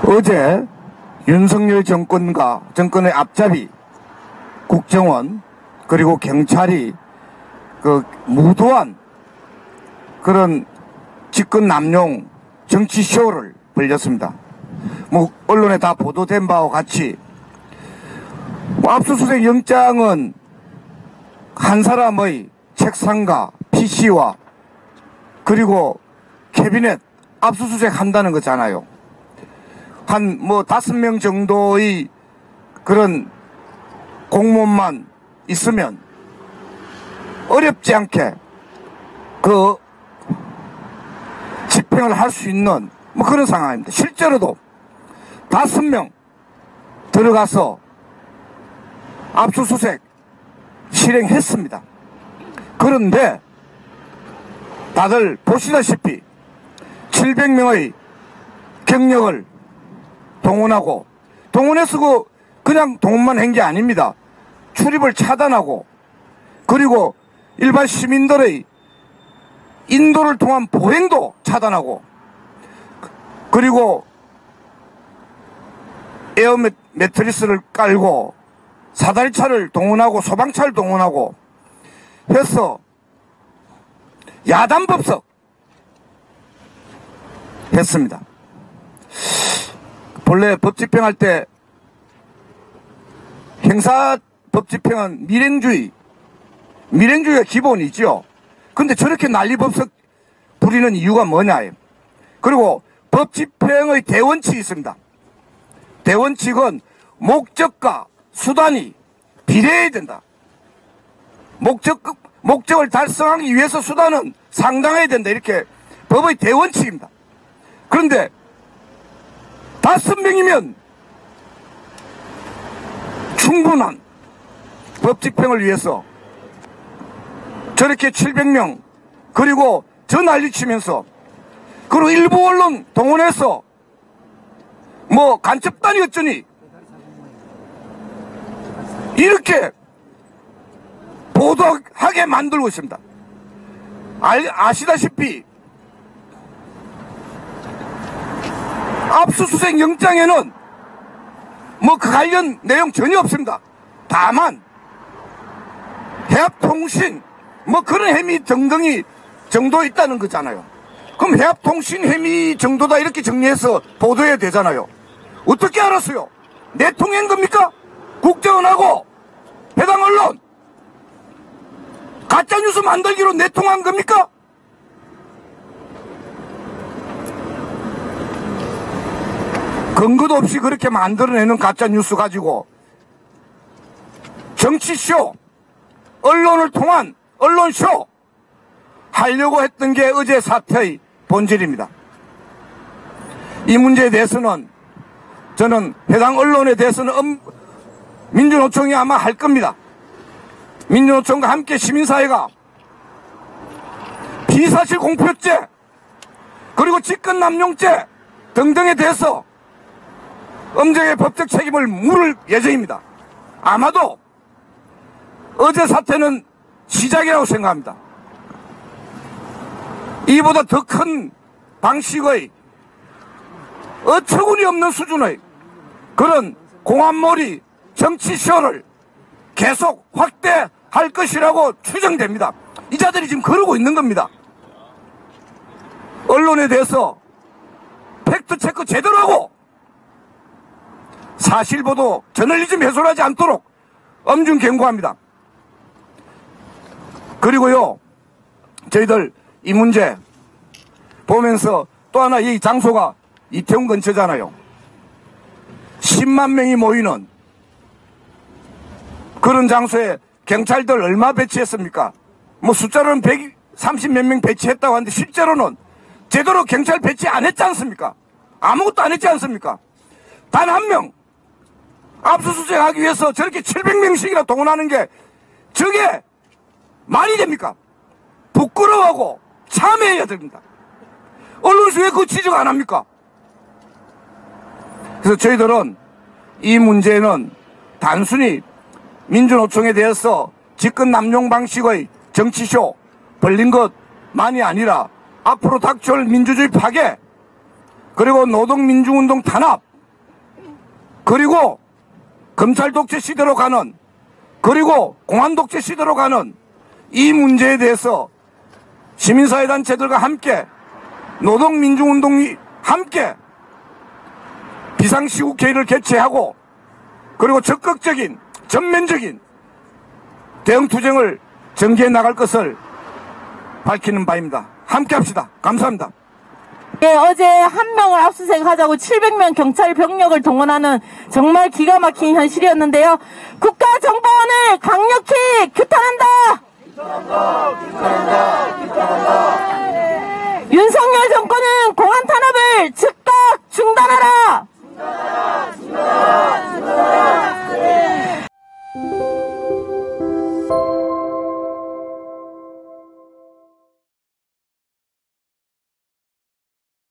어제 윤석열 정권의 앞잡이 국정원 그리고 경찰이 그 무도한 그런 직권 남용 정치쇼를 벌였습니다. 뭐 언론에 다 보도된 바와 같이 압수수색 영장은 한 사람의 책상과 PC와 그리고 캐비넷 압수수색 한다는 거잖아요. 한 뭐 5명 정도의 그런 공무원만 있으면 어렵지 않게 그 집행을 할 수 있는 뭐 그런 상황입니다. 실제로도 5명 들어가서 압수수색 실행했습니다. 그런데 다들 보시다시피 700명의 경력을 동원해서 그냥 동원만 한 게 아닙니다. 출입을 차단하고 그리고 일반 시민들의 인도를 통한 보행도 차단하고 그리고 에어 매트리스를 깔고 사다리차를 동원하고 소방차를 동원하고 해서 야단법석 했습니다. 본래 법 집행할 때 형사법 집행은 밀행주의가 기본이죠. 근데 저렇게 난리법석 부리는 이유가 뭐냐. 그리고 법 집행의 대원칙이 있습니다. 대원칙은 목적과 수단이 비례해야 된다. 목적을 달성하기 위해서 수단은 상당해야 된다. 이렇게 법의 대원칙입니다. 그런데 5명이면 충분한 법 집행을 위해서 저렇게 700명 그리고 저 난리치면서 그리고 일부 언론 동원해서 뭐 간첩단이 어쩌니 이렇게 보도하게 만들고 있습니다. 아시다시피 압수수색 영장에는 뭐 그 관련 내용 전혀 없습니다. 다만 해합통신 뭐 그런 혐의 등등이 정도 있다는 거잖아요. 그럼 해합통신 혐의 정도다 이렇게 정리해서 보도해야 되잖아요. 어떻게 알았어요? 내통한 겁니까? 국정원하고 해당 언론 가짜뉴스 만들기로 내통한 겁니까? 근거도 없이 그렇게 만들어내는 가짜뉴스 가지고 정치쇼, 언론을 통한 언론쇼 하려고 했던 게 어제 사태의 본질입니다. 이 문제에 대해서는 저는 해당 언론에 대해서는 민주노총이 아마 할 겁니다. 민주노총과 함께 시민사회가 비사실 공표죄 그리고 직권남용죄 등등에 대해서 엄정의 법적 책임을 물을 예정입니다. 아마도 어제 사태는 시작이라고 생각합니다. 이보다 더 큰 방식의 어처구니 없는 수준의 그런 공안몰이 정치쇼를 계속 확대할 것이라고 추정됩니다. 이 자들이 지금 그러고 있는 겁니다. 언론에 대해서 팩트체크 제대로 하고 사실보도 저널리즘 훼손하지 않도록 엄중 경고합니다. 그리고요, 저희들 이 문제 보면서 또 하나 이 장소가 이태원 근처잖아요. 10만 명이 모이는 그런 장소에 경찰들 얼마 배치했습니까? 뭐 숫자로는 130몇 명 배치했다고 하는데 실제로는 제대로 경찰 배치 안 했지 않습니까? 아무것도 안 했지 않습니까? 단 한 명 압수수색하기 위해서 저렇게 700명씩이나 동원하는 게 저게 말이 됩니까? 부끄러워하고 참회해야 됩니다. 언론에서 왜 그 지적 안 합니까? 그래서 저희들은 이 문제는 단순히 민주노총에 대해서 직권 남용 방식의 정치쇼 벌린 것만이 아니라 앞으로 닥쳐올 민주주의 파괴 그리고 노동민주운동 탄압 그리고 검찰 독재 시대로 가는, 그리고 공안 독재 시대로 가는 이 문제에 대해서 시민사회단체들과 함께, 노동민주운동이 함께 비상시국회의를 개최하고, 그리고 적극적인 전면적인 대응투쟁을 전개해 나갈 것을 밝히는 바입니다. 함께 합시다. 감사합니다. 예, 어제 한 명을 압수수색하자고 700명 경찰 병력을 동원하는 정말 기가 막힌 현실이었는데요. 국가정보원을 강력히 규탄한다!